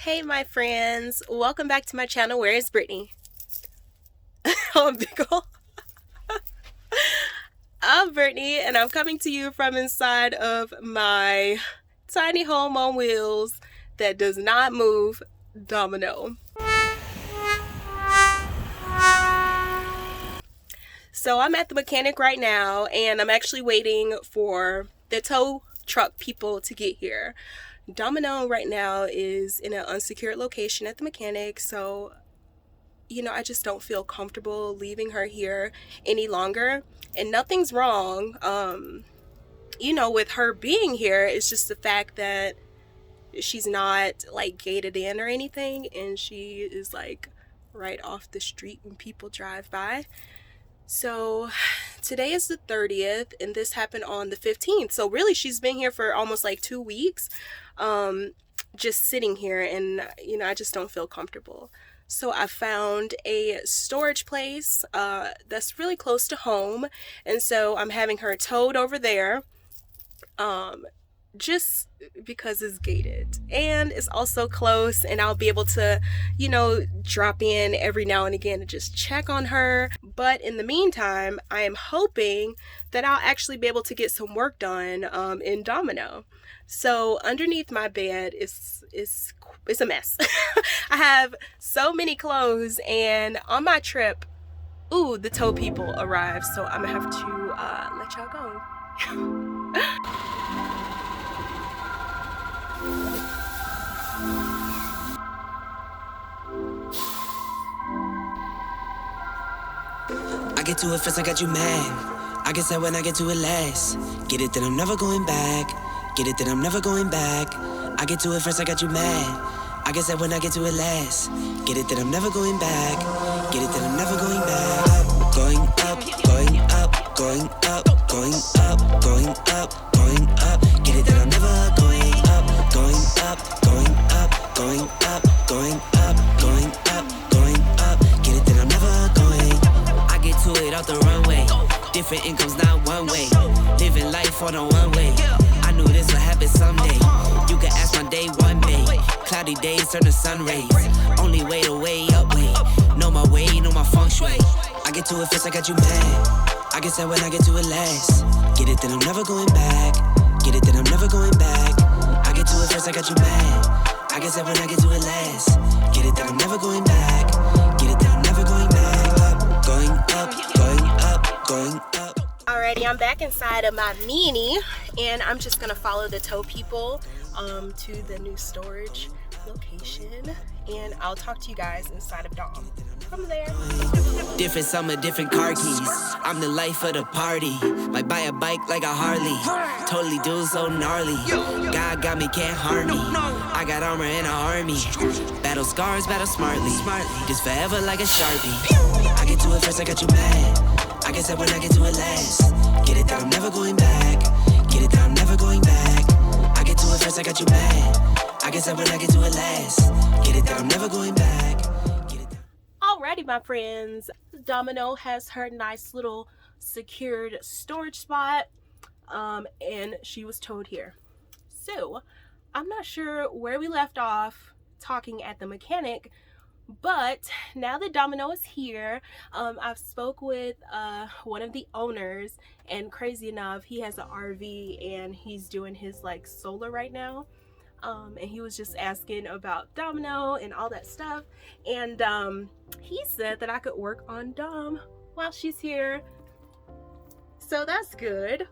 Hey my friends, welcome back to my channel. Where is Brittany? I'm big ol'. I'm Brittany and I'm coming to you from inside of my tiny home on wheels that does not move, Domino. So I'm at the mechanic right now and I'm actually waiting for the tow truck people to get here. Domino right now is in an unsecured location at the mechanic, so I just don't feel comfortable leaving her here any longer. And nothing's wrong, with her being here. It's just the fact that she's not like gated in or anything, and she is like right off the street when people drive by. So today is the 30th and this happened on the 15th. So really she's been here for almost like 2 weeks, just sitting here, and I just don't feel comfortable. So I found a storage place that's really close to home, and so I'm having her towed over there, just because it's gated and it's also close, and I'll be able to drop in every now and again to just check on her. But in the meantime, I am hoping that I'll actually be able to get some work done in Domino. So underneath my bed is a mess. I have so many clothes, and on my trip, the tow people arrived, so I'm gonna have to let y'all go. I get to it first, I got you mad. I guess that when I get to it last. Get it that I'm never going back. Get it that I'm never going back. I get to it first, I got you mad. I guess that when I get to it last. Get it that I'm never going back. Get it that I'm never going back. Going up, going up, going up, going up, going up, going up. Get it that I'm never going up, going up, going up, going up, going up, going up, going up. Get it that I'm never going. I get to it off the runway. Different incomes, not one way. Living life on a one way. I knew this would happen someday. You can ask my day one day. Cloudy days turn to sun rays. Only way to way up way. Know my way, know my feng shui. I get to it first, I got you mad. I guess that when I get to it last. Get it that I'm never going back. Get it that I'm never going back. I get to it first, I got you mad. I guess that when I get to it last. Get it that I'm never going back. Get it that I'm never going back. Going up, going up, going up. Alrighty, I'm back inside of my Mini, and I'm just gonna follow the tow people to the new storage location, and I'll talk to you guys inside of Dom from there. Different summer, different car keys. I'm the life of the party. Might buy a bike like a Harley. Totally do so gnarly. God got me, can't harm me. I got armor and an army. Battle scars, battle smartly. Just forever like a Sharpie. I get to it first, I got you mad. I guess that when I get to it last. Get it that I'm never going back. Get it that I'm never going back. I get to it first, I got you mad. I guess that when I get to it last. Get it that I'm never going back. Alrighty, my friends, Domino has her nice little secured storage spot, and she was towed here. So I'm not sure where we left off talking at the mechanic, but now that Domino is here, I've spoke with one of the owners, and crazy enough, he has an RV and he's doing his like solar right now. And he was just asking about Domino and all that stuff, and he said that I could work on Dom while she's here, so that's good.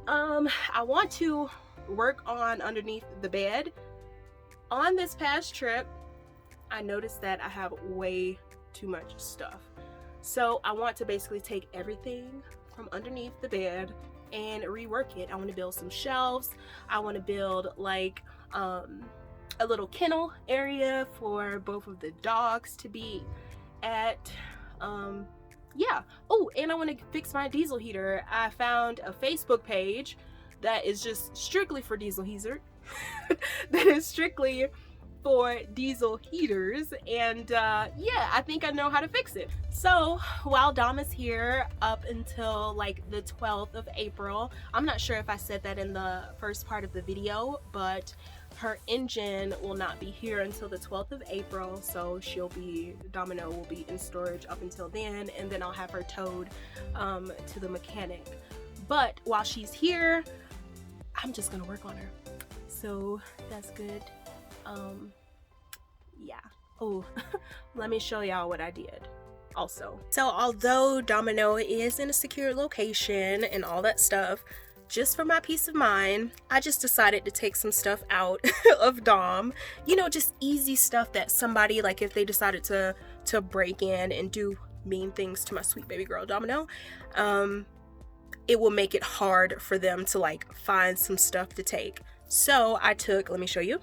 I want to work on underneath the bed. On this past trip, I noticed that I have way too much stuff, so I want to basically take everything from underneath the bed and rework it. I want to build some shelves. I want to build like a little kennel area for both of the dogs to be at. Yeah. Oh, and I want to fix my diesel heater. I found a Facebook page that is just strictly for diesel heater that is strictly for diesel heaters, and yeah, I think I know how to fix it. So while Dom is here up until like the 12th of April, I'm not sure if I said that in the first part of the video, but her engine will not be here until the 12th of April, so Domino will be in storage up until then, and then I'll have her towed to the mechanic. But while she's here, I'm just gonna work on her, so that's good. Yeah. Oh, let me show y'all what I did also. So although Domino is in a secure location and all that stuff, just for my peace of mind, I just decided to take some stuff out of Dom. You know, just easy stuff that somebody, like if they decided to break in and do mean things to my sweet baby girl Domino, it will make it hard for them to like find some stuff to take. So I took, let me show you,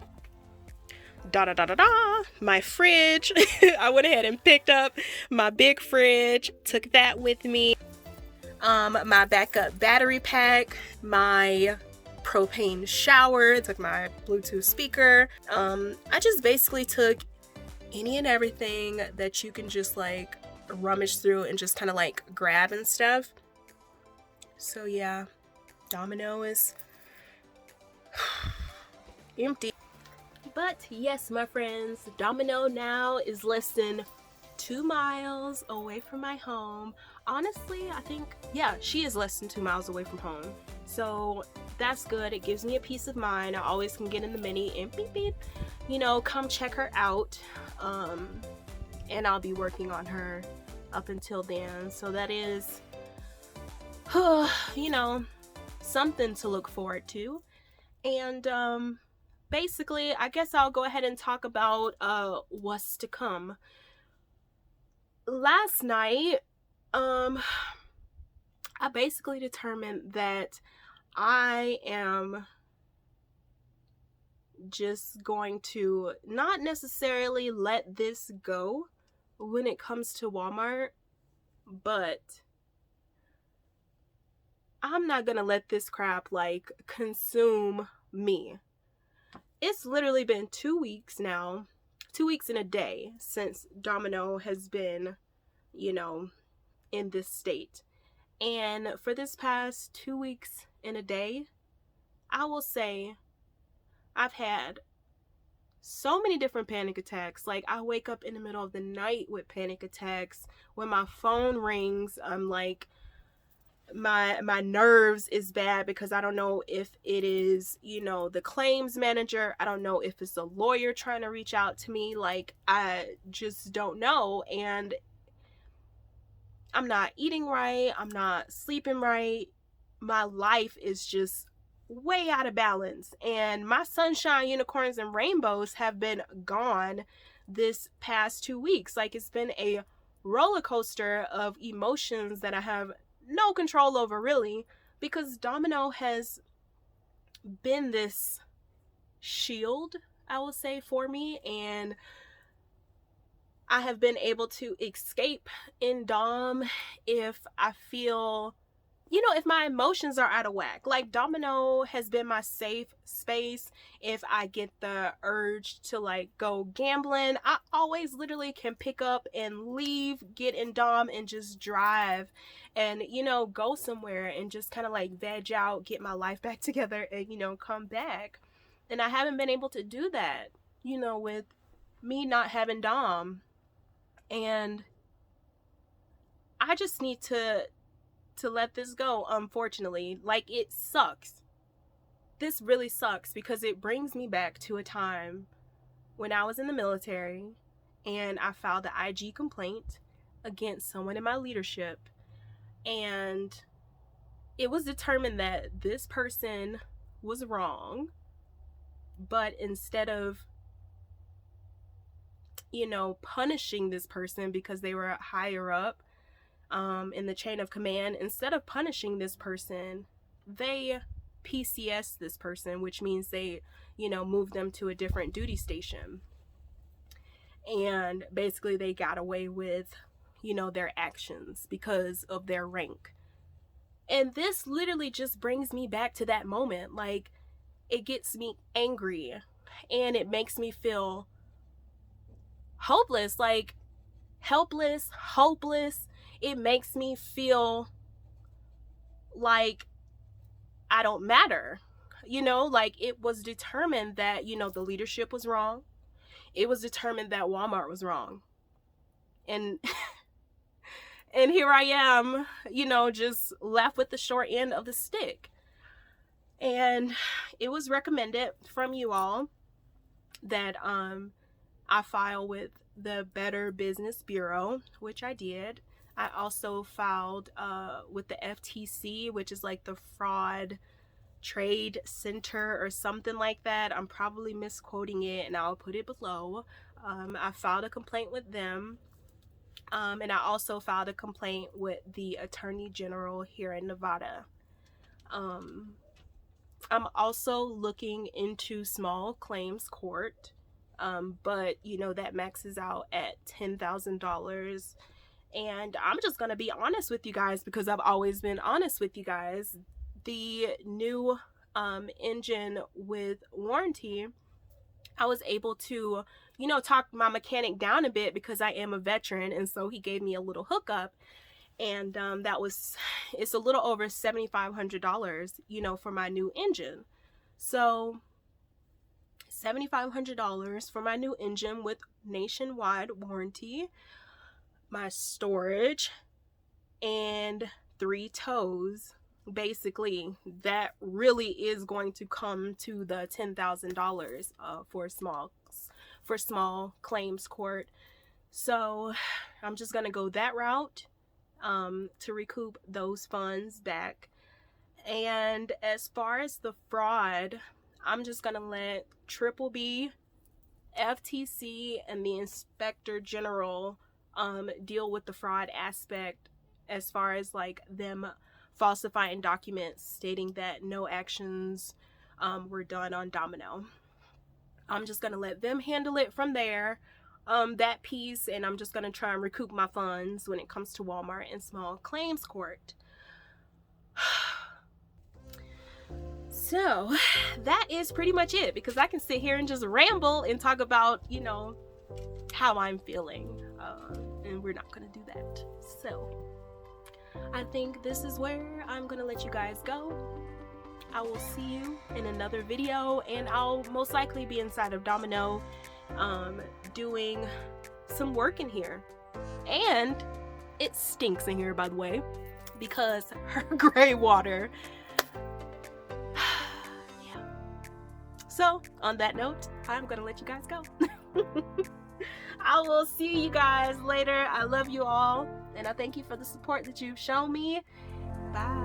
my fridge. I went ahead and picked up my big fridge, took that with me. My backup battery pack, my propane shower, took my Bluetooth speaker. I just basically took any and everything that you can just like rummage through and just kind of like grab and stuff. So yeah, Domino is empty. But yes, my friends, Domino now is less than 2 miles away from my home. Honestly, I think, yeah, she is less than 2 miles away from home. So that's good. It gives me a peace of mind. I always can get in the Mini and beep beep, you know, come check her out. And I'll be working on her up until then. So that is, you know, something to look forward to. And basically, I guess I'll go ahead and talk about what's to come. Last night, I basically determined that I am just going to not necessarily let this go when it comes to Walmart, but I'm not gonna let this crap like consume me. It's literally been 2 weeks now, 2 weeks and a day since Domino has been, you know, in this state. And for this past 2 weeks and a day, I will say I've had so many different panic attacks. Like, I wake up in the middle of the night with panic attacks. When my phone rings, I'm like, my nerves is bad because I don't know if it is, you know, the claims manager. I don't know if it's a lawyer trying to reach out to me. Like, I just don't know. And I'm not eating right. I'm not sleeping right. My life is just way out of balance. And my sunshine, unicorns, and rainbows have been gone this past 2 weeks. Like, it's been a roller coaster of emotions that I have no control over, really, because Domino has been this shield, I will say, for me, and I have been able to escape in Dom if I feel, you know, if my emotions are out of whack. Like, Domino has been my safe space. If I get the urge to like go gambling, I always literally can pick up and leave, get in Dom, and just drive and, you know, go somewhere and just kind of like veg out, get my life back together, and, you know, come back. And I haven't been able to do that, you know, with me not having Dom. And I just need to let this go, unfortunately. Like, it sucks. This really sucks because it brings me back to a time when I was in the military and I filed an IG complaint against someone in my leadership, and it was determined that this person was wrong, but instead of, you know, punishing this person because they were higher up in the chain of command, instead of punishing this person, they PCS this person, which means they, you know, moved them to a different duty station. And basically they got away with, you know, their actions because of their rank. And this literally just brings me back to that moment. Like, it gets me angry and it makes me feel hopeless, like helpless, hopeless. It makes me feel like I don't matter. You know, like, it was determined that, you know, the leadership was wrong. It was determined that Walmart was wrong. And and here I am, you know, just left with the short end of the stick. And it was recommended from you all that I file with the Better Business Bureau, which I did. I also filed with the FTC, which is like the Fraud Trade Center or something like that. I'm probably misquoting it, and I'll put it below. I filed a complaint with them. And I also filed a complaint with the Attorney General here in Nevada. I'm also looking into small claims court, but you know, that maxes out at $10,000. And I'm just gonna be honest with you guys, because I've always been honest with you guys. The new engine with warranty, I was able to, you know, talk my mechanic down a bit because I am a veteran, and so he gave me a little hookup, and it's a little over $7,500, you know, for my new engine. So $7,500 for my new engine with nationwide warranty, my storage, and 3 tows. Basically, that really is going to come to the $10,000 for small claims court. So I'm just gonna go that route to recoup those funds back. And as far as the fraud, I'm just gonna let Triple B, FTC, and the Inspector General deal with the fraud aspect, as far as like them falsifying documents stating that no actions were done on Domino. I'm just gonna let them handle it from there, that piece, and I'm just gonna try and recoup my funds when it comes to Walmart and small claims court. So that is pretty much it, because I can sit here and just ramble and talk about, you know, how I'm feeling, and we're not gonna do that. So I think this is where I'm gonna let you guys go. I will see you in another video, and I'll most likely be inside of Domino doing some work in here. And it stinks in here, by the way, because her gray water. Yeah. So on that note, I'm gonna let you guys go. I will see you guys later. I love you all, and I thank you for the support that you've shown me. Bye.